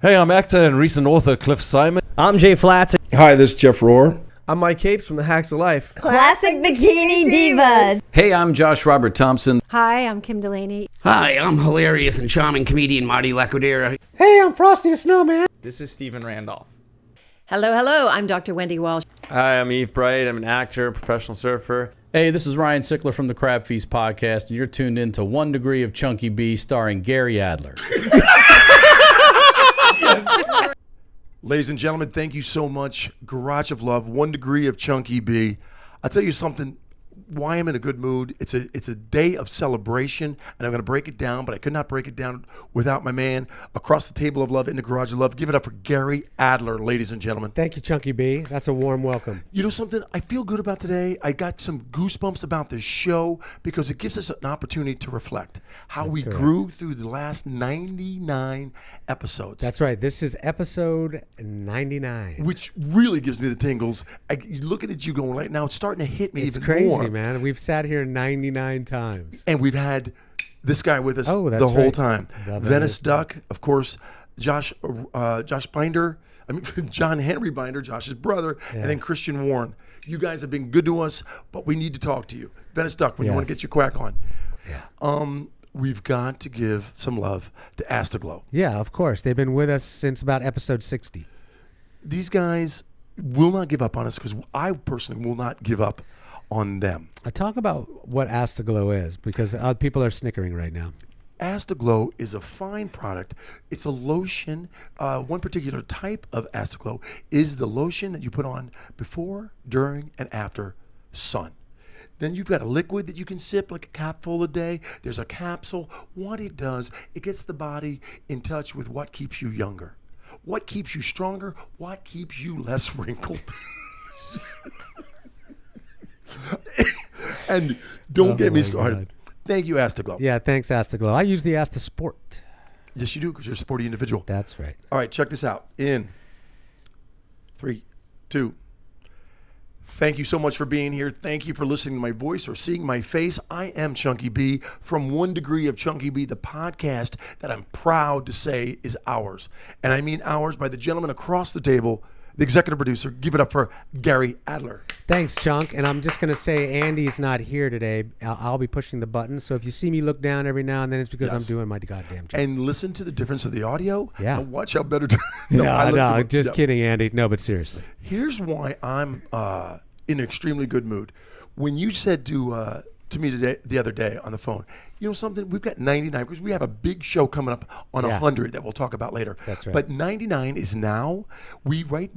Hey, I'm actor and recent author Cliff Simon. I'm Jay Flats. Hi, this is Jeff Rohr. I'm Mike Capes from the Hacks of Life. Classic Bikini Divas. Hey, I'm Josh Robert Thompson. Hi, I'm Kim Delaney. Hi, I'm hilarious and charming comedian Marty Lacudera. Hey, I'm Frosty the Snowman. This is Stephen Randolph. Hello, hello. I'm Dr. Wendy Walsh. Hi, I'm Eve Bright. I'm an actor, professional surfer. Hey, this is Ryan Sickler from the Crab Feast podcast, and you're tuned in to 1 Degree of Chunky B starring Gary Adler. Ladies and gentlemen, thank you so much. Garage of Love, 1 Degree of Chunky B. I'll tell you something, why I'm in a good mood. It's a day of celebration, and I'm going to break it down, but I could not break it down without my man across the table of love in the Garage of Love. Give it up for Gary Adler, ladies and gentlemen. Thank you, Chunky B. That's a warm welcome. You know something? I feel good about today. I got some goosebumps about this show because it gives us an opportunity to reflect how That's we correct. grew through the last 99 episodes. That's right. This is episode 99. Which really gives me the tingles. Looking at you going right now, it's starting to hit me It's even crazy, more. man. We've sat here 99 times. And we've had this guy with us Oh, that's the whole right. time. The Venice Duck, of course, Josh Binder, John Henry Binder, Josh's brother, and then Christian Warren. You guys have been good to us, but we need to talk to you. Venice Duck, when you want to get your quack on. Yeah. We've got to give some love to Afterglow. Yeah, of course. They've been with us since about episode 60. These guys will not give up on us because I personally will not give up on them. I talk about what Afterglow is because people are snickering right now. Afterglow is a fine product. It's a lotion. One particular type of Afterglow is the lotion that you put on before, during, and after sun. Then you've got a liquid that you can sip like a capful a day. There's a capsule. What it does, it gets the body in touch with what keeps you younger. What keeps you stronger? What keeps you less wrinkled? And don't get me started. Thank you, Afterglow. Yeah, thanks, Afterglow. I use the Sport. Yes, you do, because you're a sporty individual. That's right. All right, check this out. In 3, 2. Thank you so much for being here. Thank you for listening to my voice or seeing my face. I am Chunky B from 1 Degree of Chunky B, the podcast that I'm proud to say is ours. And I mean ours by the gentleman across the table, the executive producer. Give it up for Gary Adler. Thanks, Chunk. And I'm just going to say Andy's not here today. I'll be pushing the buttons. So if you see me look down every now and then, it's because I'm doing my goddamn job. And listen to the difference of the audio. Yeah. And watch how better. No, just kidding, Andy. No, but seriously. Here's why I'm in an extremely good mood. When you said to me today, the other day on the phone, you know something? We've got 99 because we have a big show coming up on 100 that we'll talk about later. That's right. But 99 is now.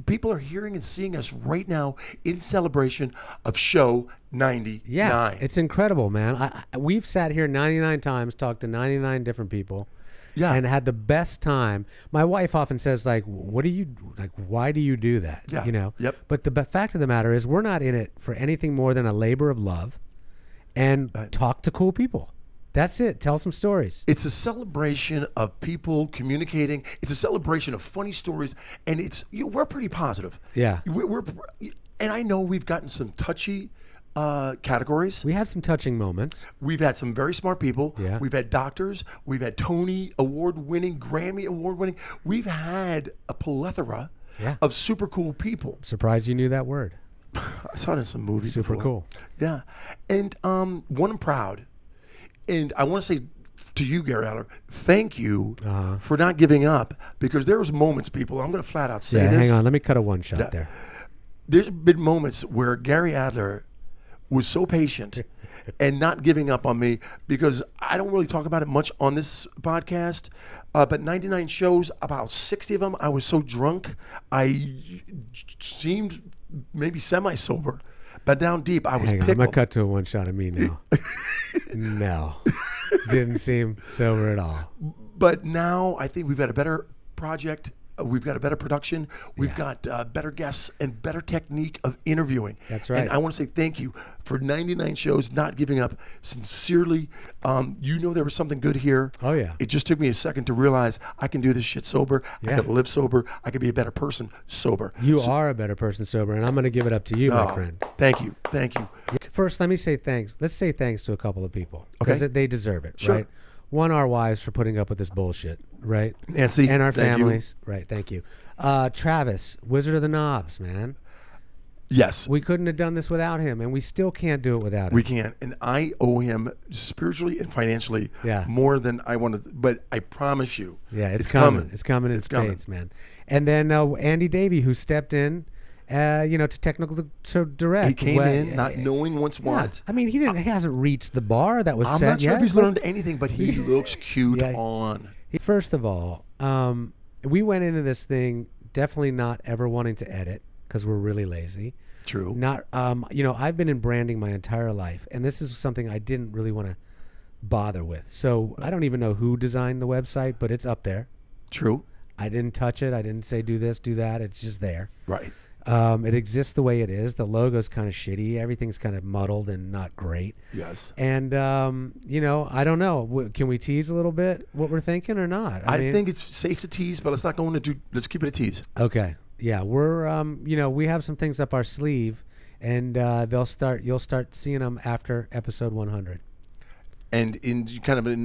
People are hearing and seeing us right now in celebration of show 99. Yeah, it's incredible, man. We've sat here 99 times, talked to 99 different people. Yeah. And had the best time. My wife often says, like, why do you do that? Yeah. You know? Yep. But the fact of the matter is we're not in it for anything more than a labor of love and talk to cool people. That's it. Tell some stories. It's a celebration of people communicating. It's a celebration of funny stories. And we're pretty positive. Yeah. And I know we've gotten some touchy categories. We had some touching moments. We've had some very smart people. Yeah. We've had doctors. We've had Tony Award-winning, Grammy Award-winning. We've had a plethora of super cool people. Surprised you knew that word. I saw it in some movies Super before. cool. Yeah. And one, I'm proud. And I want to say to you, Gary Adler, thank you for not giving up, because there was moments, people, I'm going to flat out say this. Hang on. Let me cut a one shot there. There's been moments where Gary Adler was so patient and not giving up on me, because I don't really talk about it much on this podcast, but 99 shows, about 60 of them, I was so drunk, I seemed maybe semi-sober, but down deep, I was pickled. I'm going to cut to a one shot of me now. No. Didn't seem sober at all. But now I think we've got a better project. We've got a better production. We've got better guests and better technique of interviewing. That's right. And I want to say thank you for 99 shows, not giving up. Sincerely, you know there was something good here. Oh, yeah. It just took me a second to realize I can do this shit sober. Yeah. I can live sober. I can be a better person sober. You are a better person sober, and I'm going to give it up to you, my friend. Thank you. Thank you. First, let me say thanks. Let's say thanks to a couple of people, because they deserve it, Sure. right? one, our wives for putting up with this bullshit, right? Nancy, and our thank you. families, right? Thank you. Travis, Wizard of the Knobs, man. Yes. We couldn't have done this without him, and we still can't do it without him. We can't. And I owe him spiritually and financially more than I wanted. But I promise you, it's coming. It's coming in spades, man. And then Andy Davey, who stepped in, to technical to direct. He came in not knowing what's what. I mean, he hasn't reached the bar that was I'm set not sure yet, if he's learned anything, but he looks cute on. First of all, we went into this thing definitely not ever wanting to edit because we're really lazy. True. Not, I've been in branding my entire life, and this is something I didn't really want to bother with. So I don't even know who designed the website, but it's up there. True. I didn't touch it. I didn't say do this, do that. It's just there. Right. It exists the way it is. The logo's kind of shitty. Everything's kind of muddled and not great. Yes. And, I don't know. Can we tease a little bit what we're thinking or not? I think it's safe to tease, but let's not go into let's keep it a tease. Okay. Yeah, we're we have some things up our sleeve, and you'll start seeing them after episode 100. And in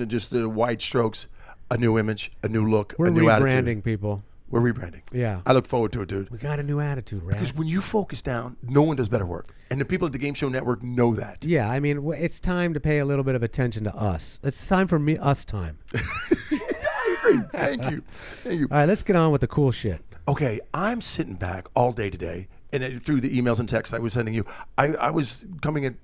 just the wide strokes, a new image, a new look, we're a new attitude. We're rebranding, people. We're rebranding. Yeah. I look forward to it, dude. We got a new attitude, right? Because when you focus down, no one does better work. And the people at the Game Show Network know that. Yeah, I mean, it's time to pay a little bit of attention to us. It's time for us time. I agree. Thank you. Thank you. All right, let's get on with the cool shit. Okay, I'm sitting back all day today, and through the emails and texts I was sending you, I was coming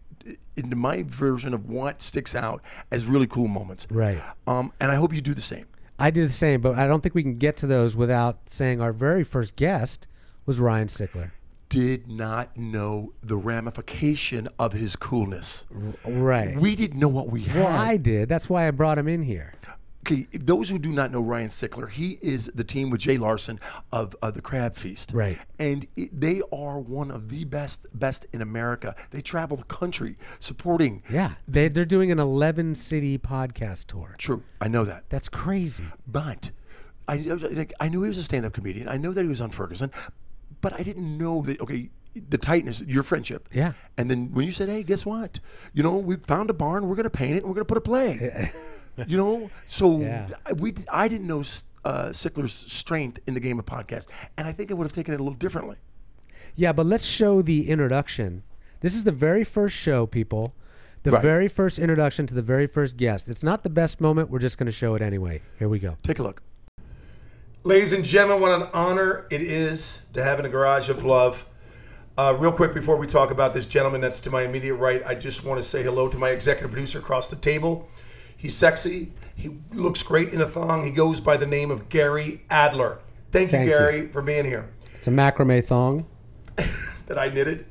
into my version of what sticks out as really cool moments. Right. And I hope you do the same. I did the same, but I don't think we can get to those without saying our very first guest was Ryan Sickler. Did not know the ramification of his coolness. Right. We didn't know what we had. Well, I did. That's why I brought him in here. Okay, those who do not know Ryan Sickler, he is the team with Jay Larson of the Crab Feast. Right. And they are one of the best in America. They travel the country supporting. Yeah, they're doing an 11-city podcast tour. True, I know that. That's crazy. But I knew he was a stand-up comedian. I know that he was on Ferguson, but I didn't know that, the tightness, your friendship. Yeah. And then when you said, hey, guess what? We found a barn, we're going to paint it, and we're going to put a play. I didn't know Sickler's strength in the game of podcast, and I think I would have taken it a little differently. Yeah, but let's show the introduction. This is the very first show, people. The very first introduction to the very first guest. It's not the best moment. We're just going to show it anyway. Here we go. Take a look. Ladies and gentlemen, what an honor it is to have in a Garage of Love. Real quick before we talk about this gentleman that's to my immediate right, I just want to say hello to my executive producer across the table. He's sexy. He looks great in a thong. He goes by the name of Gary Adler. Thank you, Gary, for being here. It's a macrame thong. That I knitted.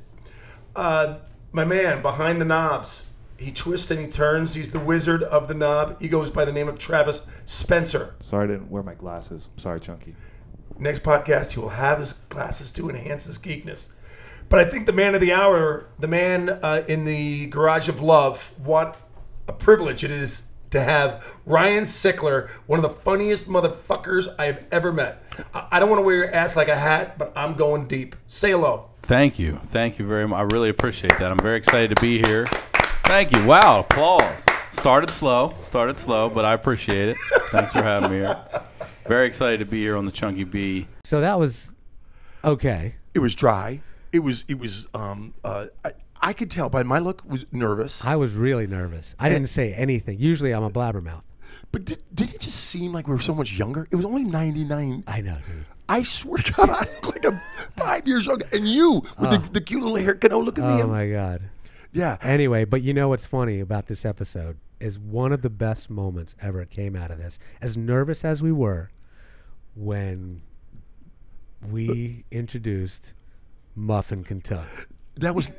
My man, behind the knobs. He twists and he turns. He's the wizard of the knob. He goes by the name of Travis Spencer. Sorry I didn't wear my glasses. Sorry, Chunky. Next podcast, he will have his glasses to enhance his geekness. But I think the man of the hour, the man in the Garage of Love, what a privilege it is to have Ryan Sickler, one of the funniest motherfuckers I have ever met. I don't want to wear your ass like a hat, but I'm going deep. Say hello. Thank you. Thank you very much. I really appreciate that. I'm very excited to be here. Thank you. Wow, applause. Started slow, but I appreciate it. Thanks for having me here. Very excited to be here on the Chunky Bee. So that was okay. It was dry. It was I could tell by my look was nervous. I was really nervous. I didn't say anything. Usually I'm a blabbermouth. But did it just seem like we were so much younger? It was only 99. I know, dude. I swear to God, I look like I'm 5 years younger. And you, with the cute little haircut, look at me. Oh, my God. Yeah. Anyway, but you know what's funny about this episode is one of the best moments ever came out of this. As nervous as we were when we introduced Muffin Kentucky. That was,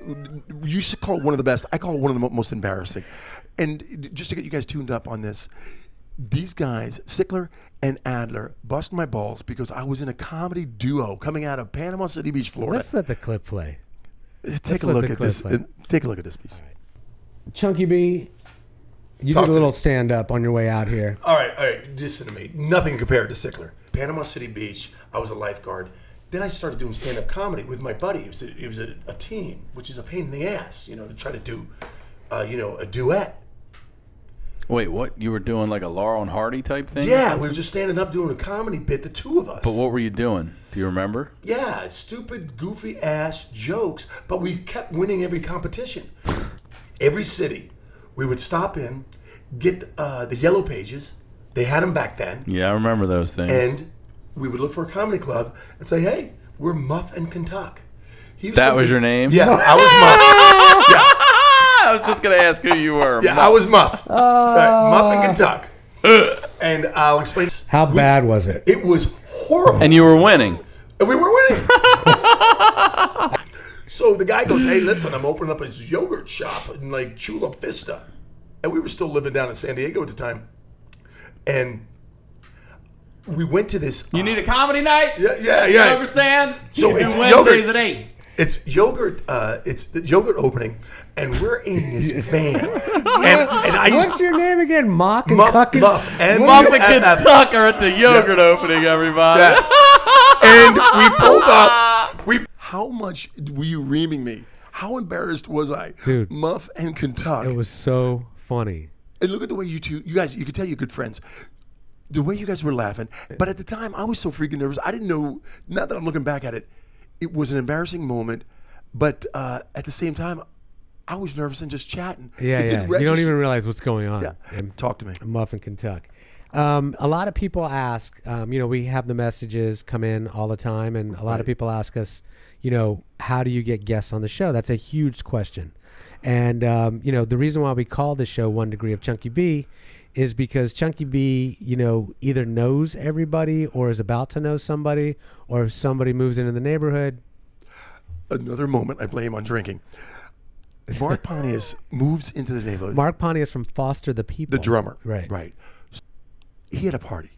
you should call it one of the best. I call it one of the most embarrassing. And just to get you guys tuned up on this, these guys, Sickler and Adler, bust my balls because I was in a comedy duo coming out of Panama City Beach, Florida. Let's let the clip play. Take a look at this. Take a look at this piece. Right. Chunky B, you did a little stand-up on your way out here. All right. Listen to me. Nothing compared to Sickler. Panama City Beach, I was a lifeguard. Then I started doing stand-up comedy with my buddy. It was a team, which is a pain in the ass, to try to do, a duet. Wait, what? You were doing like a Laurel and Hardy type thing? Yeah, we were just standing up doing a comedy bit, the two of us. But what were you doing? Do you remember? Yeah, stupid, goofy ass jokes, but we kept winning every competition. Every city, we would stop in, get the yellow pages. They had them back then. Yeah, I remember those things. And we would look for a comedy club and say, hey, we're Muff and Kentuck. That was your name? Yeah, I was Muff. Yeah. I was just going to ask who you were. Yeah, I was Muff. Right, Muff and Kentuck. And I'll explain. How bad was it? It was horrible. And you were winning. And we were winning. So the guy goes, hey, listen, I'm opening up a yogurt shop in like Chula Vista. And we were still living down in San Diego at the time. And we went to this. You need a comedy night? Yeah. Yogurt stand? So it's Wednesdays at 8. It's yogurt. It's the yogurt opening, and we're in this van. and I What's your name again? Mock and Muff Cuckins? Muff and Kentuck are at the yogurt opening, everybody. Yeah. And we pulled up. How much were you reaming me? How embarrassed was I? Dude. Muff and Kentuck. It was so funny. And look at the way you guys, you could tell you're good friends. The way you guys were laughing. But at the time, I was so freaking nervous. I didn't know, now that I'm looking back at it, it was an embarrassing moment. But at the same time, I was nervous and just chatting. Yeah. You don't even realize what's going on. Yeah. Talk to me. Muff and Kentuck. A lot of people ask, we have the messages come in all the time, and a lot of people ask us, how do you get guests on the show? That's a huge question. And, the reason why we call the show 1 Degree of Chunky B is because Chunky B, either knows everybody or is about to know somebody, or if somebody moves into the neighborhood. Another moment I blame on drinking. Mark Pontius moves into the neighborhood. Mark Pontius from Foster the People. The drummer. Right. He had a party.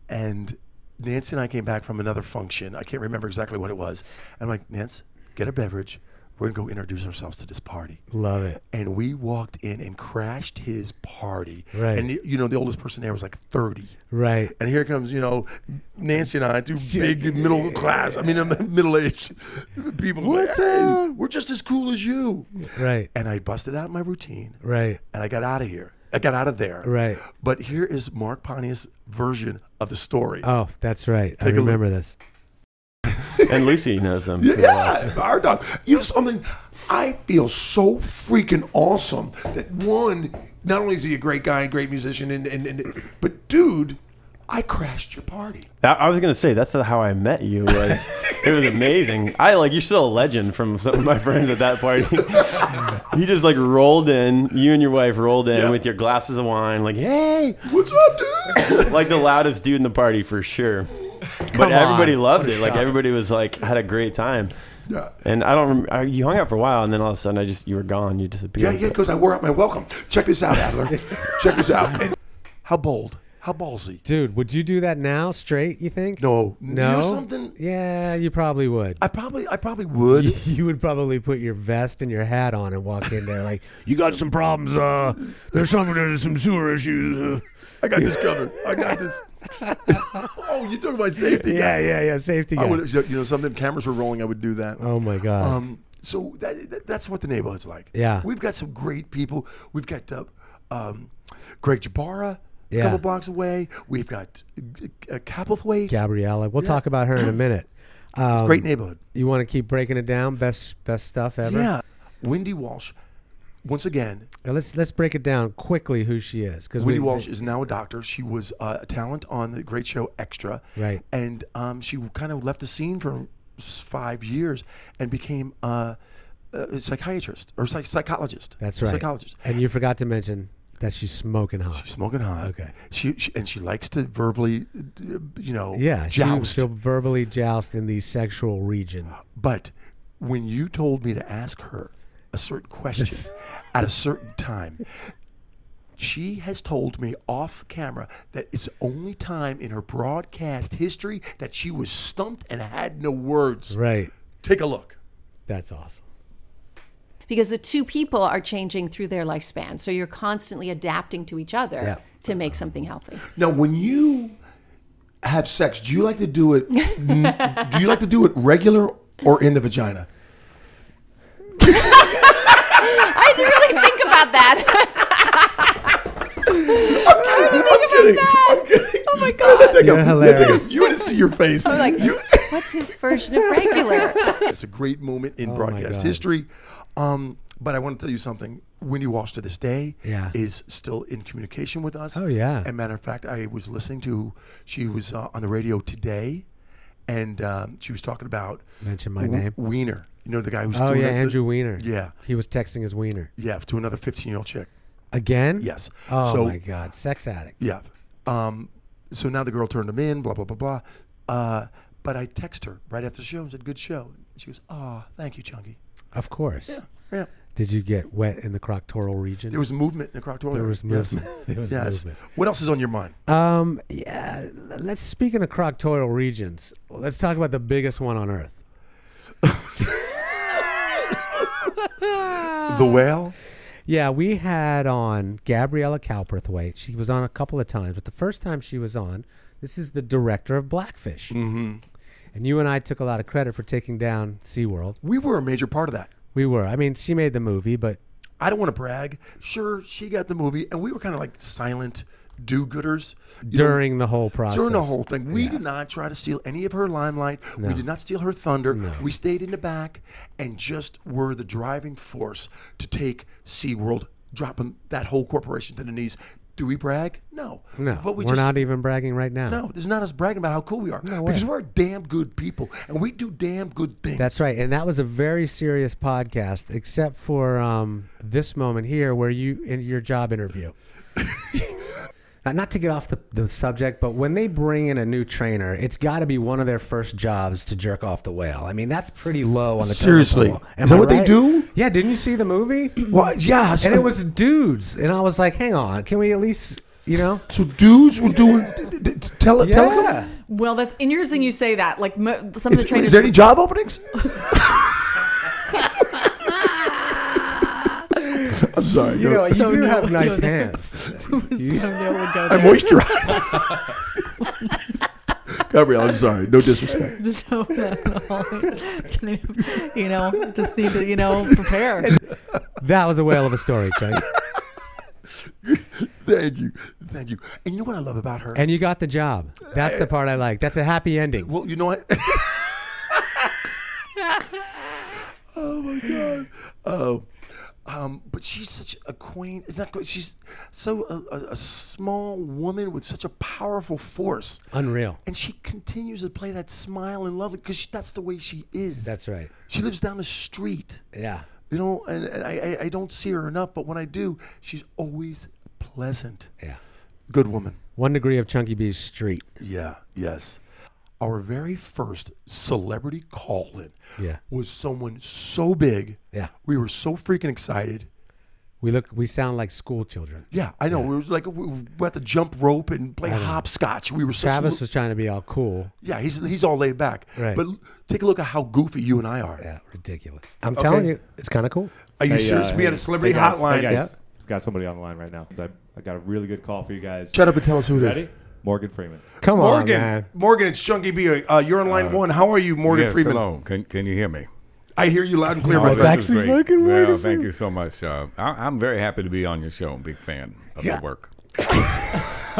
And Nancy and I came back from another function. I can't remember exactly what it was. I'm like, Nance, get a beverage. We're going to go introduce ourselves to this party. Love it. And we walked in and crashed his party. Right. And, the oldest person there was like 30. Right. And here comes, Nancy and I, two big middle class, middle-aged people. What's like, hey, up? we're just as cool as you. Right. And I busted out my routine. Right. And I got out of here. I got out of there. Right. But here is Mark Pontius' version of the story. Oh, that's right. I remember this. And Lucy knows him. Yeah, our dog. You know something? I feel so freaking awesome that one, not only is he a great guy, a great musician, but dude, I crashed your party. I was gonna say that's how I met you. It was amazing. You're still a legend from some of my friends at that party. You just rolled in. You and your wife rolled in with your glasses of wine. Like, hey, what's up, dude? Like the loudest dude in the party for sure. But everybody loved it. Everybody was had a great time. Yeah. And I don't remember. You hung out for a while, and then all of a sudden, you were gone. You disappeared. Yeah, because I wore out my welcome. Check this out, Adler. Check this out. And how bold? How ballsy? Dude, would you do that now straight, you think? No. No? You know something? Yeah, you probably would. I probably would. You would probably put your vest and your hat on and walk in there like, you got some problems. There's some sewer issues. I got this covered. I got this. Oh, you talking about safety? Yeah, safety guy. I would, something cameras were rolling, I would do that. Oh my God. So that's what the neighborhood's like. Yeah. We've got some great people. We've got Greg Jabara. Yeah. A couple blocks away. We've got Capelthwaite. Gabriella. We'll talk about her in a minute. Great neighborhood. You want to keep breaking it down? Best stuff ever? Yeah. Wendy Walsh, once again. Now let's break it down quickly who she is. Wendy Walsh is now a doctor. She was a talent on the great show Extra. Right. And she kind of left the scene for 5 years and became a psychiatrist or psychologist. That's right. Psychologist. And you forgot to mention that she's smoking hot. She's smoking hot. Okay. She likes to verbally, yeah, joust. She'll verbally joust in the sexual region. But when you told me to ask her a certain question at a certain time, she has told me off camera that it's the only time in her broadcast history that she was stumped and had no words. Right. Take a look. That's awesome. Because the two people are changing through their lifespan. So you're constantly adapting to each other to make something healthy. Now, when you have sex, do you like to do it regular or in the vagina? I had to really think about that. I'm kidding. Oh my God. You're hilarious. You want to see your face. I'm like, what's his version of regular? It's a great moment in broadcast history. But I want to tell you something. Wendy Walsh to this day is still in communication with us. Oh, yeah. And matter of fact, I was listening to, she was on the radio today, and she was talking about Mention my name. Wiener. You know the guy who's Oh, doing yeah, Andrew Wiener. Yeah. He was texting his wiener. Yeah, to another 15-year-old chick. Again? Yes. Oh, So- my God. Sex addict. Yeah. So now the girl turned him in, blah, blah, blah, blah. But I text her right after the show and said, good show. And she goes, oh, thank you, Chunky. Of course. Yeah. Did you get wet in the croctoral region? There was movement in the croctoral There area. was movement. There was Yes. movement. What else is on your mind? Yeah. Let's speaking of croctoral regions. Let's talk about the biggest one on Earth. The whale? Yeah, we had on Gabriella Cowperthwaite. She was on a couple of times, but the first time she was on, this is the director of Blackfish. Mm-hmm. And you and I took a lot of credit for taking down SeaWorld. We were a major part of that. We were. I mean, she made the movie, but I don't want to brag. Sure, she got the movie, and we were kind of like silent do-gooders. during the whole process. During the whole thing. We did not try to steal any of her limelight. No. We did not steal her thunder. No. We stayed in the back and just were the driving force to take SeaWorld, dropping that whole corporation to the knees. Do we brag? No. No, But we're just, not even bragging right now. No, this is not us bragging about how cool we are. No way. Because we're damn good people, and we do damn good things. That's right. And that was a very serious podcast, except for this moment here where you, in your job interview. Not to get off the subject, but when they bring in a new trainer, it's got to be one of their first jobs to jerk off the whale. I mean, that's pretty low on the Seriously. totem pole. Is that what they do? Yeah, didn't you see the movie? Well, yeah. And it was dudes. And I was like, hang on, can we at least, you know? So dudes were doing tell Yeah. Well, that's interesting you say that. Like some of the trainers. Is there any job openings? I'm sorry. You know, you So do no, have nice no, that- hands. I moisturize. Gabrielle, I'm sorry. No disrespect. You know, just need to, prepare. That was a whale of a story, Chuck. Thank you. Thank you. And you know what I love about her? And you got the job. That's the part I like. That's a happy ending. Well, you know what? Oh, my God. Oh. But she's such a queen. It's not. She's so a small woman with such a powerful force. Unreal. And she continues to play that smile and love it because that's the way she is. That's right. She lives down the street. Yeah. You know, and I don't see her enough, but when I do, she's always pleasant. Yeah. Good woman. 1 degree of Chunky B's street. Yeah. Yes. Our very first celebrity call-in was someone so big. Yeah. We were so freaking excited. We sound like school children. Yeah, I know. We were like we had to jump rope and play hopscotch. We were so Travis was trying to be all cool. Yeah, he's all laid back. Right. But take a look at how goofy you and I are. Yeah, ridiculous. I'm telling you, it's kind of cool. Are you serious? We had a celebrity hotline. Hey guys, we've got somebody on the line right now. I got a really good call for you guys. Shut up and tell us who it is. Ready? Morgan Freeman. Come on, Morgan. man. Morgan, it's Chunky B. You're on line one. How are you, Morgan yes, Freeman? Hello. Can you hear me? I hear you loud and clear, my this friend. is great. Well, thank you so much. I'm very happy to be on your show. I'm a big fan of your work.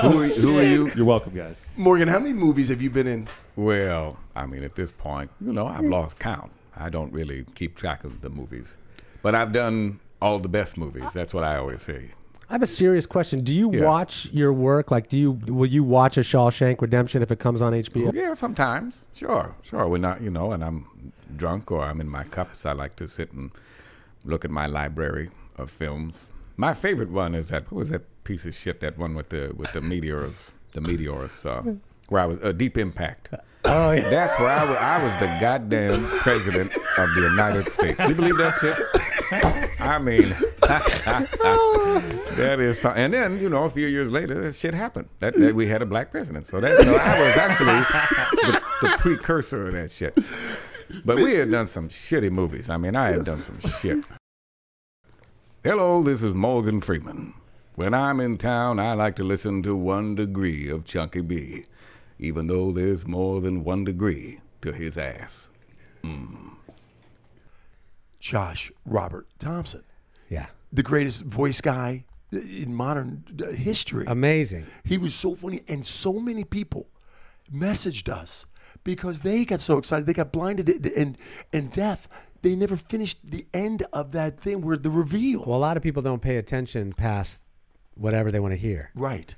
Who are you? You're welcome, guys. Morgan, how many movies have you been in? Well, I mean, at this point, I've lost count. I don't really keep track of the movies. But I've done all the best movies. That's what I always say. I have a serious question. Do you Yes. watch your work? Like, will you watch a Shawshank Redemption if it comes on HBO? Yeah, sometimes. Sure. We're not, and I'm drunk or I'm in my cups. I like to sit and look at my library of films. My favorite one is what was that piece of shit, that one with the meteors, where I was, Deep Impact. Oh, yeah. That's where I was the goddamn president of the United States. You believe that shit? I mean, that is something. And then, a few years later, that shit happened. That we had a black president. So I was actually the precursor of that shit. But we had done some shitty movies. I mean, I had done some shit. Hello, this is Morgan Freeman. When I'm in town, I like to listen to 1 degree of Chunky B, even though there's more than 1 degree to his ass. Josh Robert Thompson. Yeah. The greatest voice guy in modern history. Amazing. He was so funny, and so many people messaged us because they got so excited. They got blinded and deaf. They never finished the end of that thing where the reveal. Well, a lot of people don't pay attention past whatever they want to hear. Right.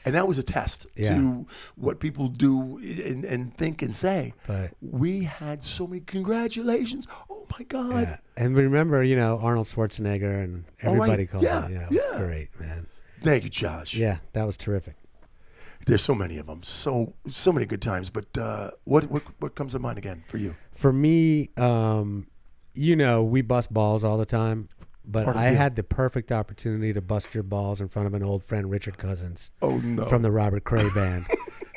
And that was a test to what people do and think and say. But we had so many congratulations. Oh, my God. Yeah. And remember, you know, Arnold Schwarzenegger and everybody called him. Yeah, it was great, man. Thank you, Josh. Yeah, that was terrific. There's so many of them. So many good times. But what comes to mind again for you? For me, you know, we bust balls all the time. But I had the perfect opportunity to bust your balls in front of an old friend, Richard Cousins. Oh, no. From the Robert Cray Band.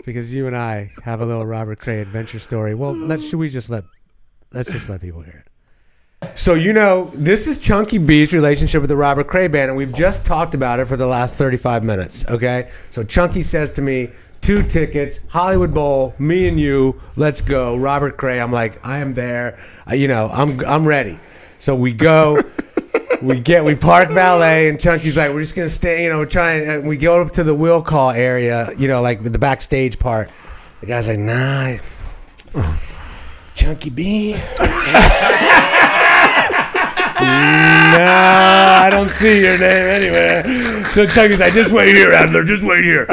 Because you and I have a little Robert Cray adventure story. Well, let's just let people hear it. So, you know, this is Chunky B's relationship with the Robert Cray Band, and we've just talked about it for the last 35 minutes, okay? So Chunky says to me, 2 tickets, Hollywood Bowl, me and you, let's go, Robert Cray. I'm like, I am there. You know, I'm ready. So we go. We park valet, and Chunky's like, we're just gonna stay, you know, and we go up to the will call area, you know, like the backstage part. The guy's like, nah, Chunky B. Nah, I don't see your name anywhere. So Chunky's like, just wait here, Adler, just wait here.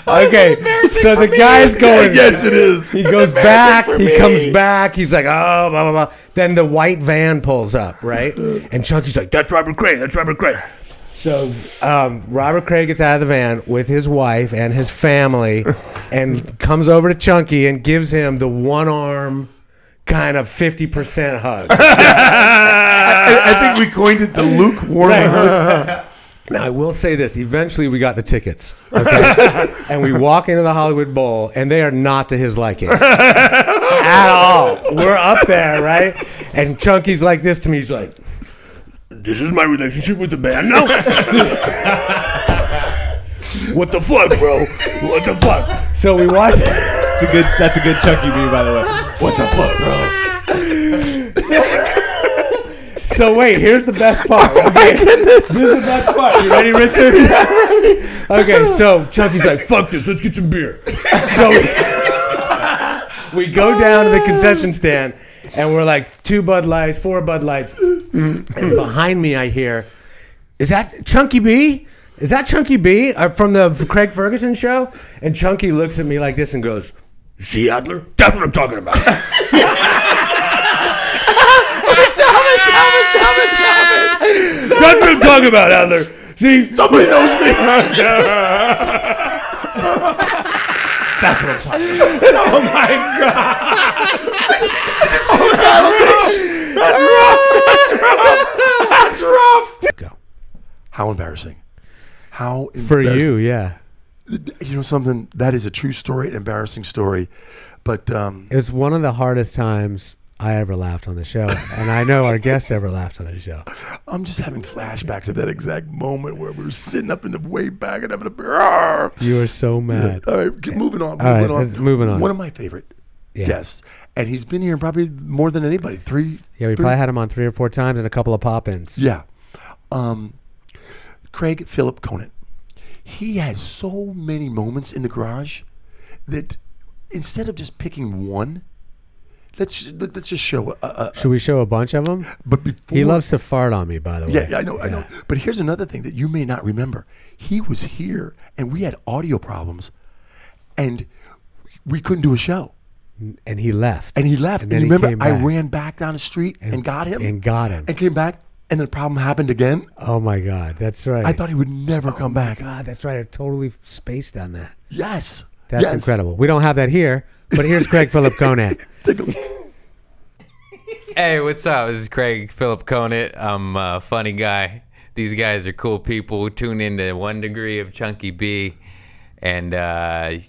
Okay, so the guy's going. Yes, it is. He goes back. He comes back. He's like, oh, blah, blah, blah. Then the white van pulls up, right? And Chunky's like, that's Robert Cray. That's Robert Cray. So Robert Cray gets out of the van with his wife and his family and comes over to Chunky and gives him the one-arm kind of 50% hug. I think we coined it the lukewarm hug. Now, I will say this. Eventually, we got the tickets. Okay? And we walk into the Hollywood Bowl, and they are not to his liking. At all. We're up there, right? And Chunky's like this to me. He's like, this is my relationship with the band. No. What the fuck, bro? What the fuck? So we watch. That's a good Chunky B, by the way. What the fuck, bro? So wait, here's the best part. Okay? This is the best part. You ready, Richard? Okay, so Chunky's like, fuck this, let's get some beer. So we go down to the concession stand, and we're like 2 Bud Lights, 4 Bud Lights. And behind me I hear, is that Chunky B? Is that Chunky B from the Craig Ferguson show? And Chunky looks at me like this and goes, see, Adler? That's what I'm talking about. That's what I'm talking about, Adler. See, somebody knows me. That's what I'm talking about. Oh my God! That's rough. Go. How embarrassing! How embarrassing. For you, yeah. You know something? That is a true story, an embarrassing story. But it's one of the hardest times I ever laughed on the show, and I know our guests ever laughed on the show. I'm just having flashbacks of that exact moment where we were sitting up in the way back and having a beer. You were so mad. All right, moving on. Moving on. One of my favorite guests, and he's been here probably more than anybody. We probably had him on 3 or 4 times and a couple of pop-ins. Yeah. Phillip Conant. He has so many moments in the garage that instead of just picking one, let's just show. Should we show a bunch of them? But before, he loves to fart on me, by the way. Yeah, I know. But here's another thing that you may not remember. He was here, and we had audio problems, and we couldn't do a show. And he left. And then you remember, I ran back down the street and got him. And came back, and the problem happened again. Oh my God, that's right. I thought he would never come back. Oh my God, that's right. I totally spaced on that. Yes. That's incredible. We don't have that here, but here's Craig Phillip Conant. Hey, what's up? This is Craig Phillip Conant. I'm a funny guy. These guys are cool people. Tune into 1 Degree of Chunky B. And, yeah,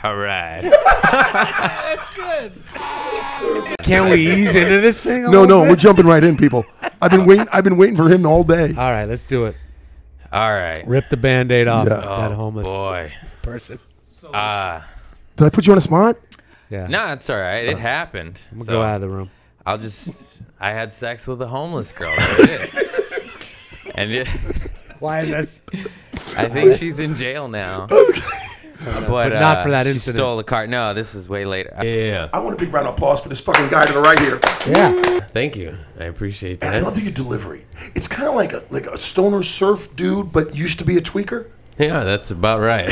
all right. That's good. Can we ease into this thing? No, we're jumping right in, people. I've been waiting for him all day. All right, let's do it. All right. Rip the Band-Aid off that homeless person. Did I put you on a spot? Yeah. No, it's all right. It happened. I'm going to go out of the room. I had sex with a homeless girl. That was it. And why is that? I think she's in jail now. But not for that she incident. stole the car. No, this is way later. Yeah. I want a big round of applause for this fucking guy to the right here. Yeah. Thank you. I appreciate And that. I love your delivery. It's kind of like a stoner surf dude, but used to be a tweaker. Yeah, that's about right.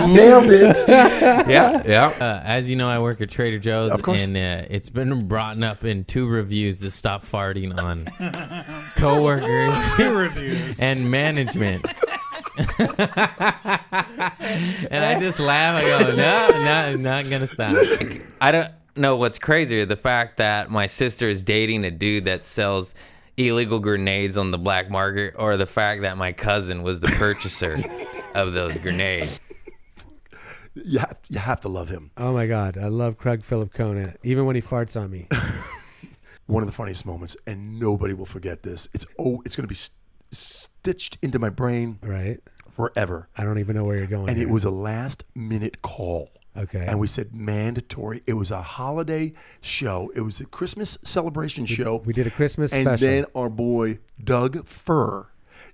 Nailed it. Yeah. As you know, I work at Trader Joe's, Of course. and it's been brought up in 2 reviews to stop farting on coworkers 2 reviews. and management. And I just laugh. I go, no, not gonna stop. I don't know what's crazier, the fact that my sister is dating a dude that sells illegal grenades on the black market, or the fact that my cousin was the purchaser of those grenades. You have to love him. Oh my God, I love Phillip Conant, even when he farts on me. One of the funniest moments, and nobody will forget this. It's going to be stitched into my brain Right. forever. I don't even know where you're going. And here. it was a last-minute call. Okay. And we said mandatory. It was a holiday show. It was a Christmas celebration show. We did a Christmas and special. then our boy Doug Furr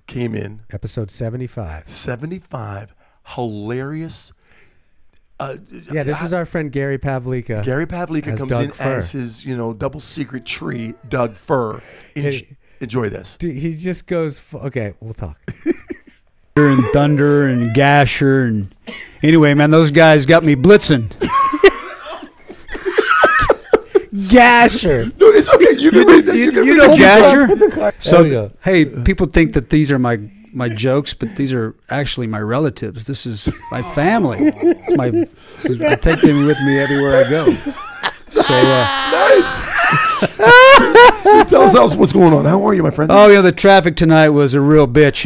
came in. Episode 75. 75. Hilarious. Yeah, this is our friend Gary Pavlika. Gary Pavlika as comes Doug in Furr. as his, double secret tree, Doug Furr. Enjoy this. Dude, he just goes, okay, we'll talk. And Thunder and Gasher and anyway, man, those guys got me blitzing. Gasher. No, it's okay. You can read that. You know Gasher. There we So, go. hey, people think that these are my jokes, but these are actually my relatives. This is my family. I take them with me everywhere I go. So, nice. Tell us what's going on. How are you, my friend? Oh, the traffic tonight was a real bitch.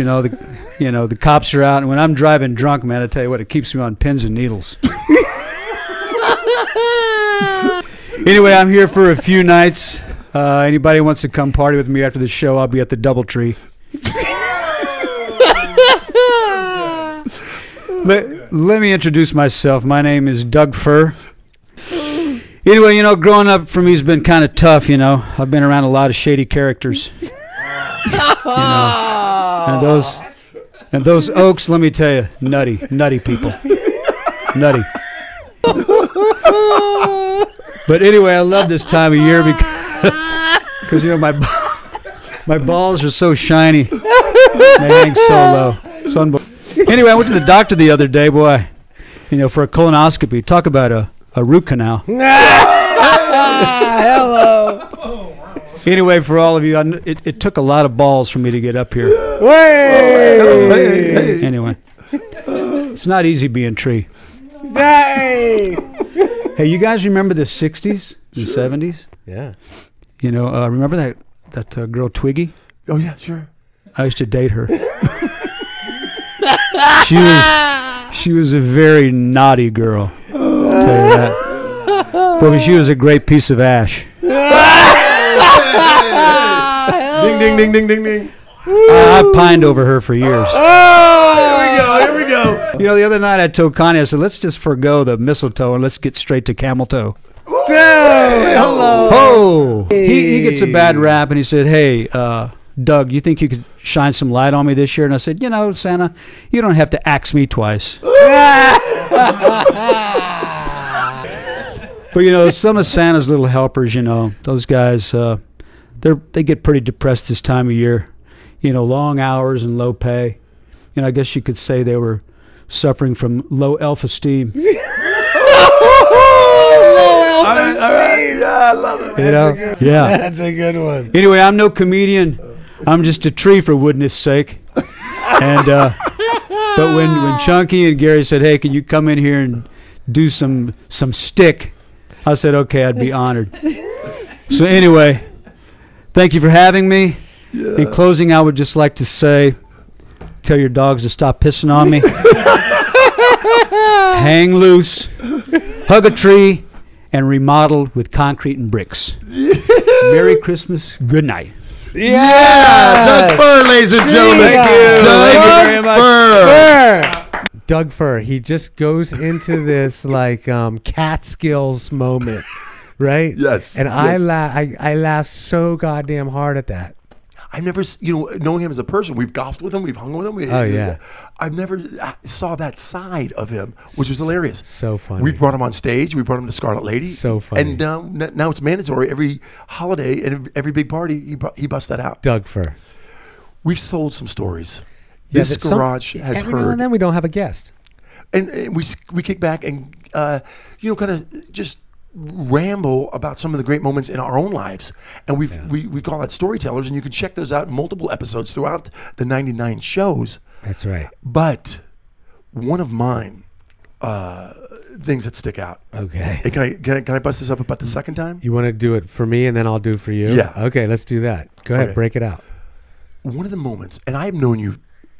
The cops are out, and when I'm driving drunk, man, I tell you what, it keeps me on pins and needles. Anyway, I'm here for a few nights. Anybody wants to come party with me after the show, I'll be at the DoubleTree. Let me introduce myself. My name is Doug Furr. Anyway, growing up for me has been kind of tough, I've been around a lot of shady characters. And those Oaks, let me tell you, nutty people. Nutty. But anyway, I love this time of year because my balls are so shiny. They hang so low. Anyway, I went to the doctor the other day, boy, for a colonoscopy. Talk about a root canal. Hello. Anyway, for all of you, it took a lot of balls for me to get up here. Hey. Anyway, it's not easy being Tree. Hey. Hey, you guys remember the 60s and 70s? Yeah. Remember that girl Twiggy? Oh, yeah, sure. I used to date her. She was a very naughty girl. I'll tell you that. But she was a great piece of ash. Ding, ding, ding, ding, ding, ding. I pined over her for years. Oh, here we go. The other night I told Connie, I said, let's just forgo the mistletoe and let's get straight to camel toe. Hello. Oh, he gets a bad rap, and he said, hey, Doug, you think you could shine some light on me this year? And I said, Santa, you don't have to axe me twice. But, some of Santa's little helpers, those guys, they get pretty depressed this time of year. Long hours and low pay. I guess you could say they were suffering from low self-esteem. All right. Yeah, I love it. Yeah. That's a good one. Anyway, I'm no comedian. I'm just a tree for woodness sake. And but when Chunky and Gary said, "Hey, can you come in here and do some stick?" I said, "Okay, I'd be honored." So anyway, thank you for having me. Yeah. In closing, I would just like to say, tell your dogs to stop pissing on me. Hang loose, hug a tree, and remodel with concrete and bricks. Merry Christmas. Good night. Yeah, Doug Furr, ladies and gentlemen. Thank you. Thank you very much. Furr. Doug Furr. He just goes into this like Catskills moment right? Yes. And yes. I laughed so goddamn hard at that. I never, knowing him as a person, we've golfed with him, we've hung with him. Oh, yeah. I've never saw that side of him, which is hilarious. So funny. We brought him on stage. We brought him to Scarlet Lady. So funny. And now it's mandatory. Every holiday and every big party, he busts that out. Doug Fur. We've sold some stories. Yeah, This garage has every heard. now and then we don't have a guest. And we kick back and, kind of just ramble about some of the great moments in our own lives. And we call that storytellers, and you can check those out in multiple episodes throughout the 99 shows. That's right. But one of mine things that stick out. Okay. Hey, can I bust this up about the second time? You want to do it for me and then I'll do it for you? Yeah. Okay, let's do that. Go ahead, break it out. One of the moments, and I've known you,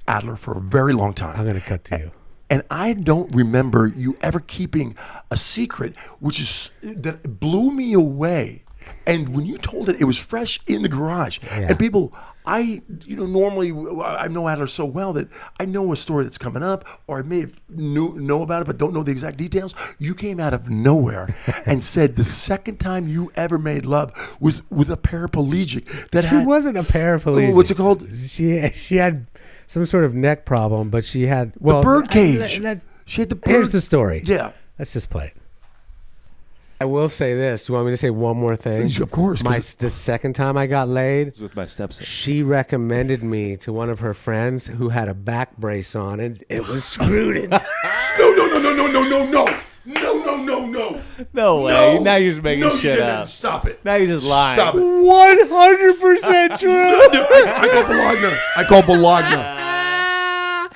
Adler, for a very long time. I'm going to cut to you. And I don't remember you ever keeping a secret, that blew me away. And when you told it, it was fresh in the garage. Yeah. And people, normally I know Adler so well that I know a story that's coming up, or I may have know about it, but don't know the exact details. You came out of nowhere and said the second time you ever made love was with a paraplegic. She wasn't a paraplegic. What's it called? She had some sort of neck problem, but she had the bird cage. She had the bird. Here's the story. Yeah. Let's just play it. I will say this. Do you want me to say one more thing? Of course. The second time I got laid, with my stepson. She recommended me to one of her friends who had a back brace on, and it was screwed in. No. No way. Now you're just making shit up. Stop it. Now you're just lying. Stop it. 100% true. I call Bologna.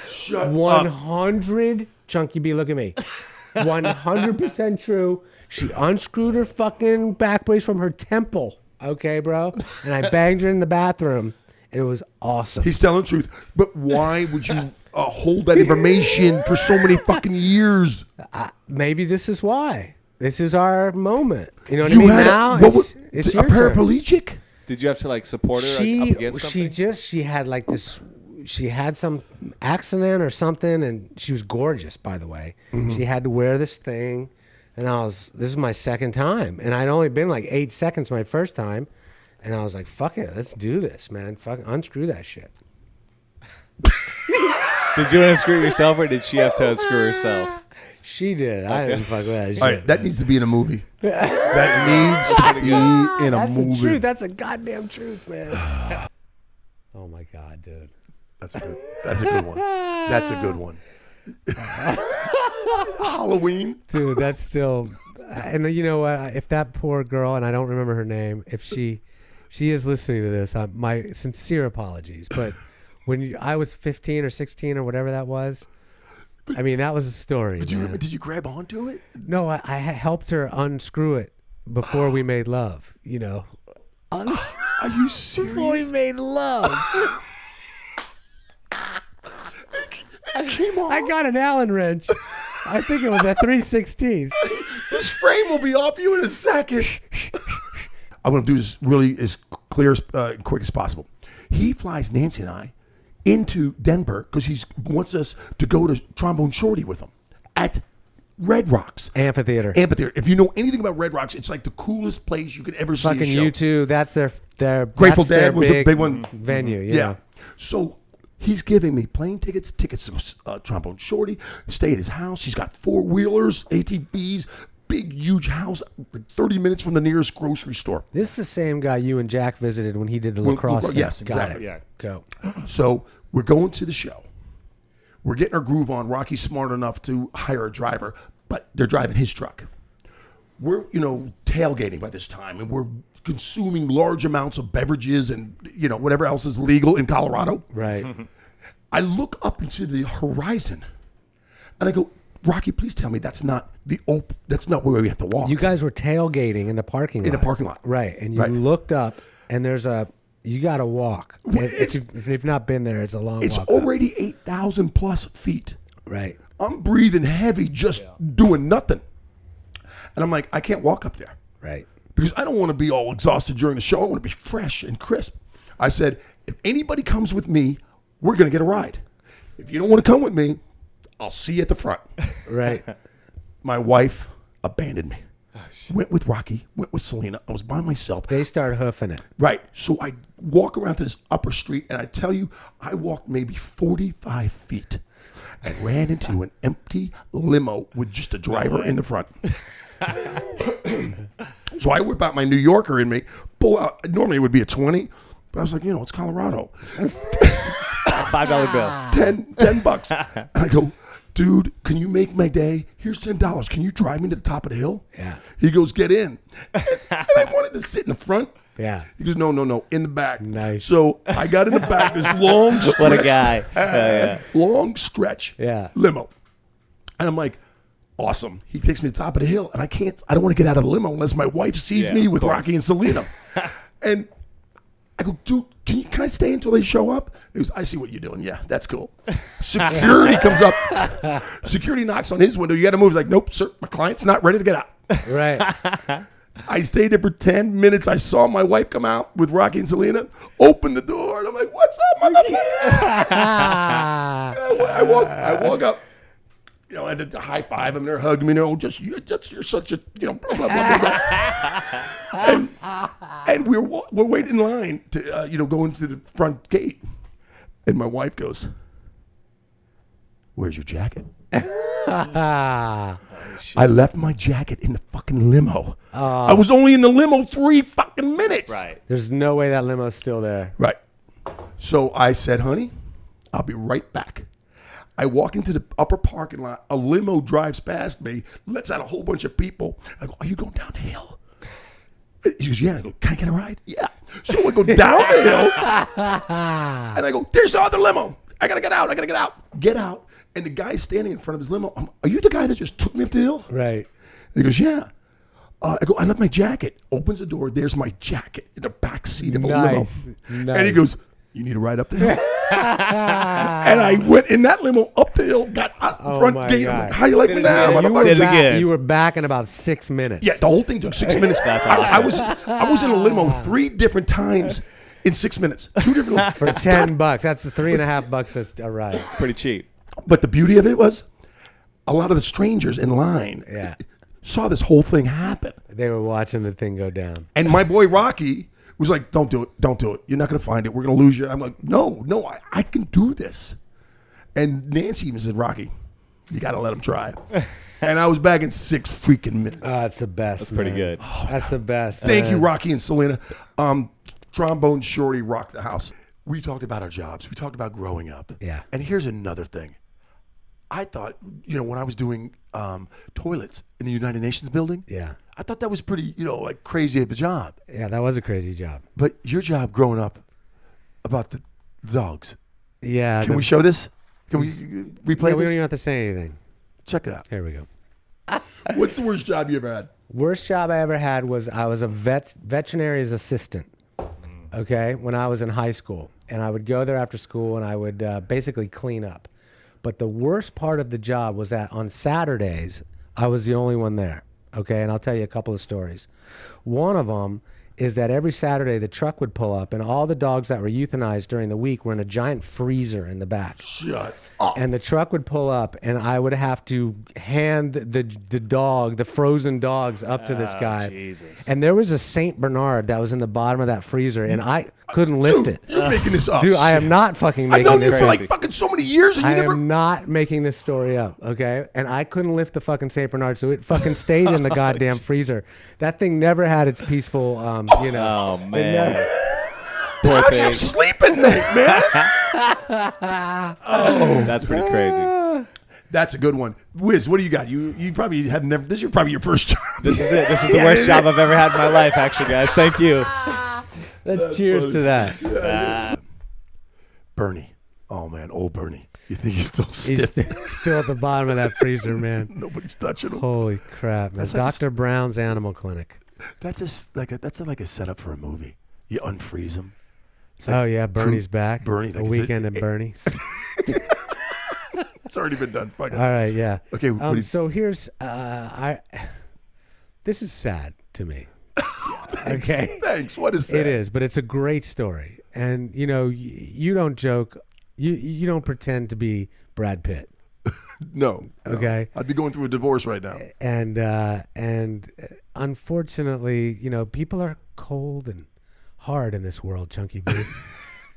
Shut 100. Chunky B, look at me. 100% true. She unscrewed her fucking back brace from her temple. Okay, bro? And I banged her in the bathroom, and it was awesome. He's telling the truth. But why would you hold that information for so many fucking years? Maybe this is why. This is our moment. You know what I mean? Now it's your a paraplegic? Turn. Did you have to support her up against something? She had this. She had some accident or something, and she was gorgeous, by the way. Mm-hmm. She had to wear this thing, and this is my second time, and I'd only been 8 seconds my first time, and I was like, fuck it, let's do this, man. Fucking unscrew that shit. Did you unscrew yourself, or did she have to unscrew herself? She did. I didn't fuck with that shit. All right, that needs to be in a movie. That needs to be in a movie. That's the truth. That's a goddamn truth, man. Oh my God, dude. That's a good one. That's a good one. Halloween. Dude, that's still... And you know what? If that poor girl, and I don't remember her name, if she is listening to this, my sincere apologies. But when I was 15 or 16 or whatever that was, I mean, that was a story. Did you grab onto it? No, I helped her unscrew it before we made love, Are you serious? Before we made love. I got an Allen wrench. I think it was a 3/16. This frame will be off you in a second. I'm going to do this really as clear and quick as possible. He flies Nancy and I into Denver because he wants us to go to Trombone Shorty with him at Red Rocks Amphitheater. If you know anything about Red Rocks, it's like the coolest place you could ever see. Fucking U2. That's their Grateful Dead was a big one. Venue. Yeah. So he's giving me plane tickets to Trombone Shorty, stay at his house. He's got 4-wheelers, ATVs, big, huge house, 30 minutes from the nearest grocery store. This is the same guy you and Jack visited when he did the lacrosse thing. Yes, Got exactly. it. Yeah. Go. So we're going to the show. We're getting our groove on. Rocky's smart enough to hire a driver, but they're driving his truck. We're, tailgating by this time, and we're consuming large amounts of beverages and, whatever else is legal in Colorado. Right. I look up into the horizon, and I go, Rocky, please tell me that's not where we have to walk. You guys were tailgating in the parking lot. In the parking lot. Right. And you looked up, and you got to walk. If you've not been there, it's a long walk. It's already 8,000 plus feet. Right. I'm breathing heavy just doing nothing. And I'm like, I can't walk up there. Right. Because I don't want to be all exhausted during the show. I want to be fresh and crisp. I said, if anybody comes with me, we're going to get a ride. If you don't want to come with me, I'll see you at the front. Right. My wife abandoned me. Went with Rocky. Went with Selena. I was by myself. They start hoofing it. Right. So I walk around to this upper street, and I tell you, I walked maybe 45 feet and ran into an empty limo with just a driver in the front. So I whip out my New Yorker in me, pull out. Normally it would be a 20, but I was like, it's Colorado. $5 bill. $10. I go, dude, can you make my day? Here's $10. Can you drive me to the top of the hill? Yeah. He goes, get in. And I wanted to sit in the front. Yeah. He goes, no, in the back. Nice. So I got in the back, this long stretch. What a guy. Yeah. Long stretch. Yeah. Limo. And I'm like, awesome. He takes me to the top of the hill, and I don't want to get out of the limo unless my wife sees me with Rocky and Selena. And I go, dude, can I stay until they show up? He goes, I see what you're doing. Yeah, that's cool. Security comes up. Security knocks on his window. You got to move. He's like, nope, sir, my client's not ready to get out. Right. I stayed there for 10 minutes. I saw my wife come out with Rocky and Selena, open the door, and I'm like, what's up, motherfucker? I walk up, and to high five them, they're hugging me, you're such a, blah, blah, blah, blah. And we're waiting in line to, go into the front gate. And my wife goes, where's your jacket? I left my jacket in the fucking limo. I was only in the limo 3 fucking minutes. Right. There's no way that limo's still there. Right. So I said, honey, I'll be right back. I walk into the upper parking lot. A limo drives past me, lets out a whole bunch of people. I go, are you going down the hill? He goes, yeah. I go, can I get a ride? Yeah. So I go down the hill, and I go, there's the other limo. I got to get out. Get out. And the guy's standing in front of his limo. Are you the guy that just took me up the hill? Right. And he goes, yeah. I go, I left my jacket. Opens the door. There's my jacket in the back seat of a limo. Nice. And he goes, you need a ride up the hill? And I went in that limo up the hill, got out the front gate. I'm like, how you like me now? You were back in about 6 minutes. Yeah, the whole thing took 6 minutes. I was in a limo 3 different times in 6 minutes. 2 different for $10. That's $3.50. That's a ride. It's pretty cheap. But the beauty of it was, a lot of the strangers in line saw this whole thing happen. They were watching the thing go down. And my boy Rocky was like, don't do it. You're not going to find it. We're going to lose you. I'm like, no, I can do this. And Nancy even said, Rocky, you got to let him try. And I was back in 6 freaking minutes. Oh, that's the best. That's pretty good. Oh, that's the best. Thank you, Rocky and Selena. Trombone Shorty rocked the house. We talked about our jobs. We talked about growing up. Yeah. And here's another thing. I thought, when I was doing toilets in the United Nations building, I thought that was pretty, like crazy of a job. Yeah, that was a crazy job. But your job growing up about the dogs. Yeah. Can we show this? Can we replay we this? don't even have to say anything. Check it out. Here we go. What's the worst job you ever had? Worst job I ever had was I was a veterinarian's assistant, okay, when I was in high school. And I would go there after school and I would basically clean up. But the worst part of the job was that on Saturdays, I was the only one there, okay? And I'll tell you a couple of stories. One of them is that every Saturday the truck would pull up and all the dogs that were euthanized during the week were in a giant freezer in the back. Shut up. And the truck would pull up and I would have to hand the frozen dogs up to this guy. Jesus. And there was a Saint Bernard that was in the bottom of that freezer and I couldn't lift it. You're making this up. Dude, I am not fucking making this. I know this you for like fucking so many years and you never... am not making this story up, okay? And I couldn't lift the fucking Saint Bernard, so it fucking stayed in the goddamn freezer. That thing never had its peaceful, Oh, man. How do you sleep at night, man? Oh, that's pretty crazy. That's a good one. Wiz, what do you got? You probably have never... This is probably your first job. This is it. This is the worst job I've ever had in my life, actually, guys. Thank you. Let's cheers to that. Bernie. Oh, man, old Bernie. You think he's still He's stiff? still at the bottom of that freezer, man. Nobody's touching him. Holy crap, man. That's like Dr. Brown's Animal Clinic. That's like a setup for a movie. You unfreeze him. Oh, yeah, Bernie's back. Bernie. A Weekend at Bernie's. It's already been done. Fuck it. All right, yeah. Okay, so here's... this is sad to me. Thanks. Okay. Thanks. What is that? It is, but it's a great story. And, you don't joke. You don't pretend to be Brad Pitt. No. Okay. I'd be going through a divorce right now. And unfortunately, people are cold and hard in this world, Chunky B.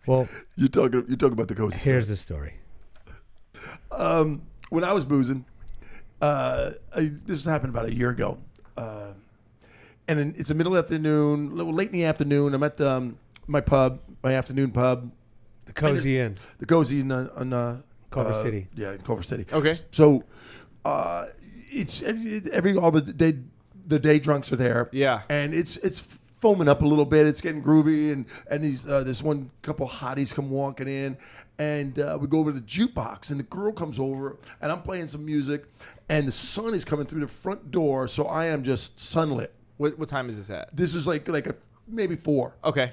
Well, you talk about the cozy. Here's the story. When I was boozing, this happened about a year ago, and then it's the middle of the afternoon, late in the afternoon. I'm at my afternoon pub, the Cozy Inn. The Cozy Inn on Culver City. Yeah, in Culver City. Okay. So, it's all the day drunks are there. Yeah. And it's foaming up a little bit. It's getting groovy, and these this one couple hotties come walking in, and we go over to the jukebox, and the girl comes over, and I'm playing some music, and the sun is coming through the front door, so I am just sunlit. What time is this at? This is like maybe 4. Okay.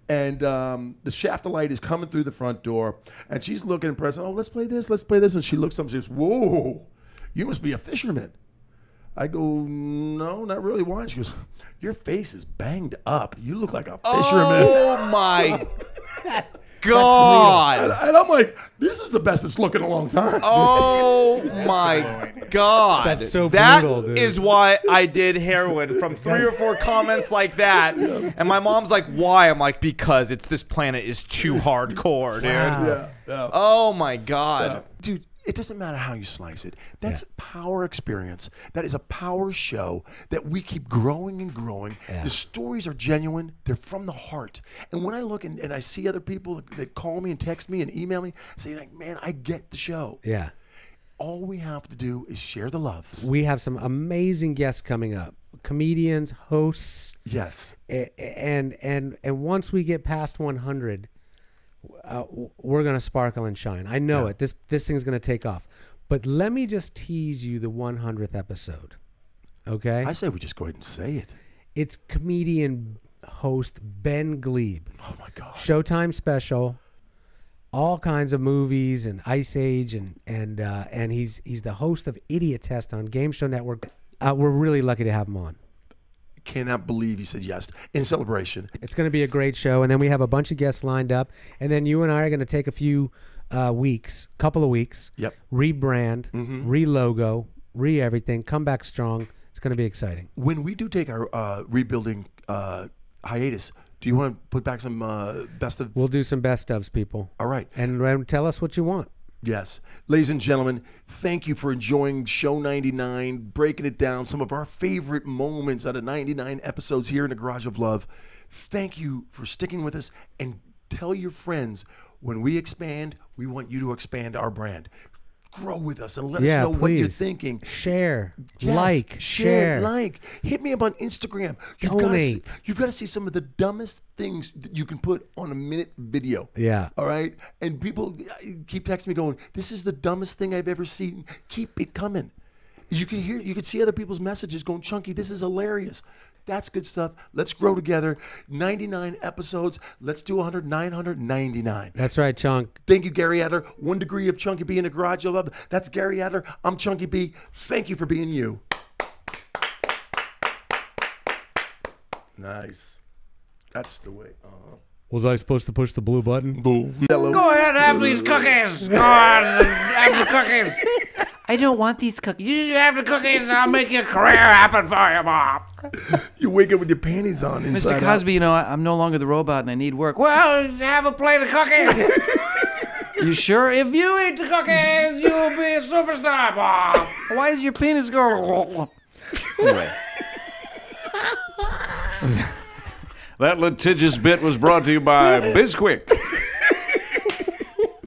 And the shaft of light is coming through the front door, and she's looking impressed. Oh, let's play this. And she looks up and she goes, "Whoa, you must be a fisherman." I go, "No, not really." Why? She goes, "Your face is banged up. You look like a fisherman." Oh my God! And I'm like, "This is the best it's looked in a long time." Oh my God! That's so that brutal, dude. is why I did heroin. From 3 or 4 comments like that, and my mom's like, "Why?" I'm like, "Because this planet is too hardcore, dude." Wow. Yeah. Oh my God, dude. It doesn't matter how you slice it. That's power experience. That is a power show that we keep growing and growing. Yeah. The stories are genuine. They're from the heart. And when I look and I see other people that call me and text me and email me, say like, "Man, I get the show." Yeah. All we have to do is share the love. We have some amazing guests coming up. Comedians, hosts. Yes. And once we get past 100, we're going to sparkle and shine. I know it. This thing's going to take off. But let me just tease you the 100th episode. Okay? I say we just go ahead and say it. It's comedian host Ben Glebe. Oh my God. Showtime special. All kinds of movies and Ice Age and he's the host of Idiot Test on Game Show Network. We're really lucky to have him on. Cannot believe he said yes in celebration. It's going to be a great show, and then we have a bunch of guests lined up, and then you and I are going to take a few couple of weeks. Yep. Rebrand, re-logo, re-everything, come back strong. It's going to be exciting. When we do take our rebuilding hiatus, do you want to put back some best of? We'll do some best ofs, people. All right. And tell us what you want. Yes. Ladies and gentlemen, thank you for enjoying Show 99, breaking it down, some of our favorite moments out of 99 episodes here in the Garage of Love. Thank you for sticking with us, and tell your friends, when we expand, we want you to expand our brand. Grow with us and let us know what you're thinking. Share, yes, share. Like. Hit me up on Instagram. Donate. You've got to see some of the dumbest things that you can put on a minute video. Yeah. All right? And people keep texting me going, "This is the dumbest thing I've ever seen." Keep it coming. You can see other people's messages going, "Chunky, this is hilarious." That's good stuff. Let's grow together. 99 episodes. Let's do 100, 999. That's right, Chunk. Thank you, Gary Adler. 1 degree of Chunky B in the Garage of Love. That's Gary Adler. I'm Chunky B. Thank you for being you. Nice. That's the way. Was I supposed to push the blue button? Blue. Yellow. Go ahead and have these cookies. Go ahead and have the cookies. I don't want these cookies. You have the cookies and I'll make your career happen for you, Mom. You wake up with your panties on inside Mr. Cosby, you know, I'm no longer the robot and I need work. Well, have a plate of cookies. You sure? If you eat the cookies, you'll be a superstar, Mom. Why is your penis going? Anyway. That litigious bit was brought to you by Bisquick.